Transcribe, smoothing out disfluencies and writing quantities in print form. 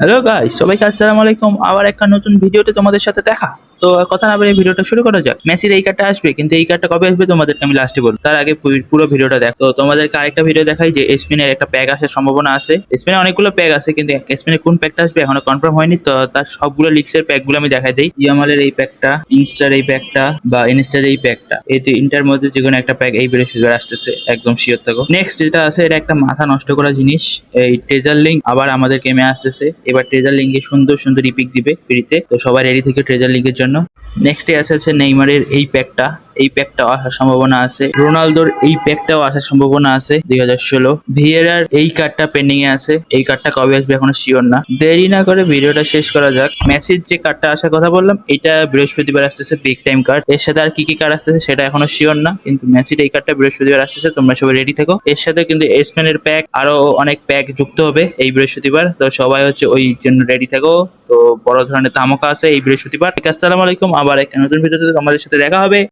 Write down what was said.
Hello guys, সবাইকে আসসালামু আলাইকুম। আবার একটা নতুন ভিডিওতে তোমাদের সাথে দেখা। তো কথা না বলে ভিডিওটা শুরু করা যাক। মেসির এই কার্ডটা আসবে, কিন্তু এই কার্ডটা কবে আসবে তোমাদেরকে আমি লাস্টে বলবো। তার আগে পুরো ভিডিওটা দেখো। তো তোমাদেরকে আরেকটা ভিডিও দেখাই যে স্পিনের একটা প্যাক আসার সম্ভাবনা আছে। স্পিনে অনেকগুলো প্যাক আছে, কিন্তু স্পিনে কোন প্যাকটা আসবে এখনো কনফার্ম হয়নি। তো তার সবগুলো লিক্সের প্যাকগুলো আমি দেখাই দিই। ইয়ামালের এই প্যাকটা, ইনস্টার এই প্যাকটা বা ইনস্টার এই প্যাকটা, এই তিনটার মধ্যে যে কোনো একটা প্যাক এই বৃহস্পতিবার আসতেছে, একদম শিওর থাকো। নেক্সট যেটা আছে, এটা একটা মাথা নষ্ট করা জিনিস, এই ট্রেজার লিঙ্ক আবার আমাদের গেমে আসতেছে। এবার ট্রেজার লিঙ্কে সুন্দর সুন্দর ইপিক দিবে ফ্রিতে, তো সবাই রেডি থেকে ট্রেজার লিঙ্কের জন্য। নেক্সটে আছে নেইমারের এই প্যাকটাও আসার সম্ভাবনা আছে। রোনালদোর এই প্যাকটাও আসার সম্ভাবনা আছে 2016। ভিয়েরার এই কার্ডটা পেন্ডিং এ আছে, এই কার্ডটা কবে আসবে এখনো শিওর না। দেরি না করে ভিডিওটা শেষ করা যাক। মেসির যে কার্ডটা আসার কথা বললাম, এটা বৃহস্পতিবার আসতেছে, বিগ টাইম কার্ড। এর সাথে আর কি কি কার্ড আসতেছে সেটা এখনো শিওর না, কিন্তু মেসির এই কার্ডটা বৃহস্পতিবার আসতেছে, তোমরা সবাই রেডি থেকো। এর সাথে কিন্তু এসপেনের প্যাক আরো অনেক প্যাক যুক্ত হবে এই বৃহস্পতিবার, তো সবাই ওই জন্য রেডি থেকো। তো বড় ধরনের ধামাকা আছে এই বৃহস্পতিবার। আসসালামু আলাইকুম, আবার একটা নতুন ভিডিওতে আমাদের সাথে দেখা হবে।